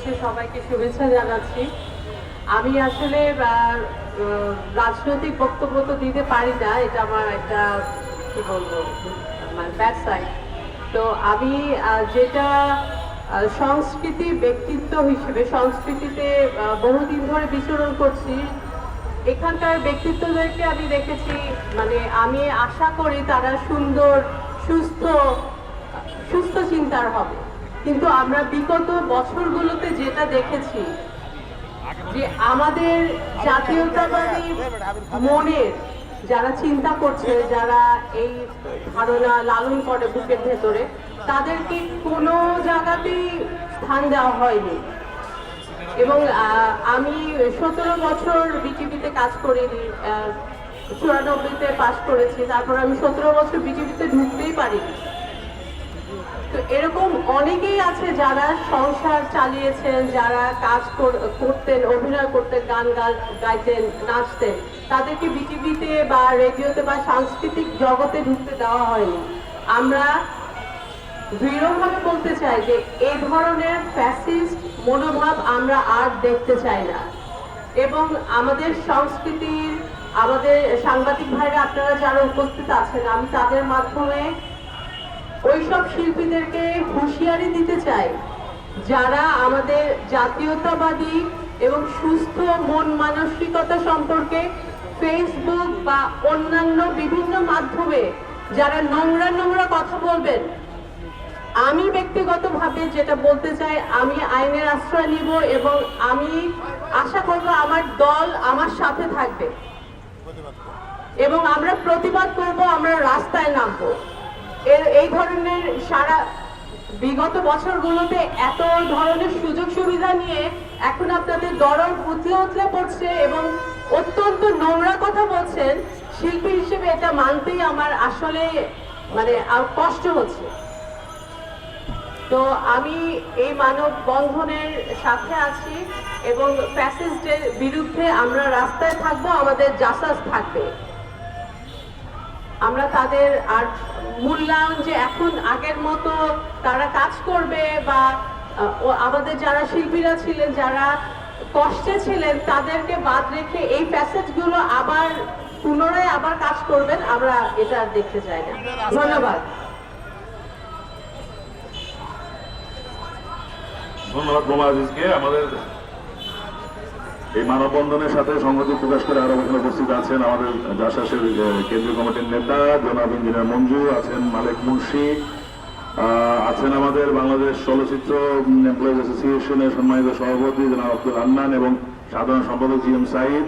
মঞ্চে সবাইকে শুভেচ্ছা জানাচ্ছি। আমি আসলে রাজনৈতিক বক্তব্য তো দিতে পারি না, এটা আমার একটা কি বলবো মানে ব্যাড সাইড। তো আমি যেটা সংস্কৃতি ব্যক্তিত্ব হিসেবে সংস্কৃতিতে বহুদিন ধরে বিচরণ করছি, এখানকার ব্যক্তিত্বদেরকে আমি দেখেছি, মানে আমি আশা করি তারা সুন্দর সুস্থ সুস্থ চিন্তার হবে। কিন্তু আমরা বিগত বছরগুলোতে যেটা দেখেছি যে আমাদের জাতীয়তাবাদী মনের যারা চিন্তা করছে, যারা এই ধারণা লালন করে বুকের ভেতরে, তাদেরকে কোনো জায়গাতেই স্থান দেওয়া হয়নি। এবং আমি 17 বছর বিটিভিতে কাজ করি, 94-তে পাশ করেছি, তারপর আমি 17 বছর বিটিভিতে ঢুকতেই পারিনি। তো এরকম অনেকেই আছে যারা সংসার চালিয়েছেন, যারা কাজ করতেন, অভিনয় করতেন, গান গাইতেন, নাচতেন, তাদেরকে বিটিভিতে বা রেডিওতে বা সাংস্কৃতিক জগতে ঢুকতে দেওয়া হয়নি। আমরা দৃঢ়ভাবে বলতে চাই যে এই ধরনের ফ্যাসিস্ট মনোভাব আমরা আর দেখতে চাই না। এবং আমাদের সংস্কৃতির, আমাদের সাংবাদিক ভাইরা আপনারা যারা উপস্থিত আছেন, আমি তাদের মাধ্যমে ওইসব শিল্পীদেরকে হুঁশিয়ারি দিতে চাই যারা আমাদের জাতীয়তাবাদী এবং সুস্থ মন মানসিকতা সম্পর্কে ফেসবুক বা অন্যান্য বিভিন্ন মাধ্যমে যারা নোংরা নোংরা কথা বলবেন। আমি ব্যক্তিগতভাবে যেটা বলতে চাই, আমি আইনের আশ্রয় নিব এবং আমি আশা করব আমার দল আমার সাথে থাকবে এবং আমরা প্রতিবাদ করব, আমরা রাস্তায় নামবো। এই ধরনের সারা বিগত বছরগুলোতে এত ধরনের সুযোগ সুবিধা নিয়ে এখন আপনাদের দরদ উতলে পড়ছে এবং অত্যন্ত নোংরা কথা বলছেন, শিল্পী হিসেবে এটা মানতেই আমার আসলে মানে কষ্ট হচ্ছে। তো আমি এই মানববন্ধনের সাথে আছি এবং ফ্যাসিস্টের বিরুদ্ধে আমরা রাস্তায় থাকবো, আমাদের জাসাস থাকবে। আমরা তাদের আর মূল্যায়ন যে এখন আগের মতো তারা কাজ করবে বা আমাদের যারা শিল্পীরা ছিলেন, যারা কষ্টে ছিলেন, তাদেরকে বাদ রেখে এই প্যাসেজগুলো আবার পুনরায় আবার কাজ করবেন, আমরা এটা দেখতে চাই না। ধন্যবাদ। ধন্যবাদ বোমা আজিজকে। আমাদের এই মানববন্ধনের সাথে সংহতি প্রকাশ করে আরো এখানে উপস্থিত আছেন আমাদের জাসাসের কেন্দ্রীয় কমিটির নেতা জনাব ইঞ্জিনিয়ার মঞ্জু, আছেন মালেক মুন্সি, আছেন আমাদের বাংলাদেশ চলচ্চিত্র এমপ্লয়িজ অ্যাসোসিয়েশনের সম্মানিত সভাপতি জনাব আব্দুল হান্নান এবং সাধারণ সম্পাদক জি এম সাইদ,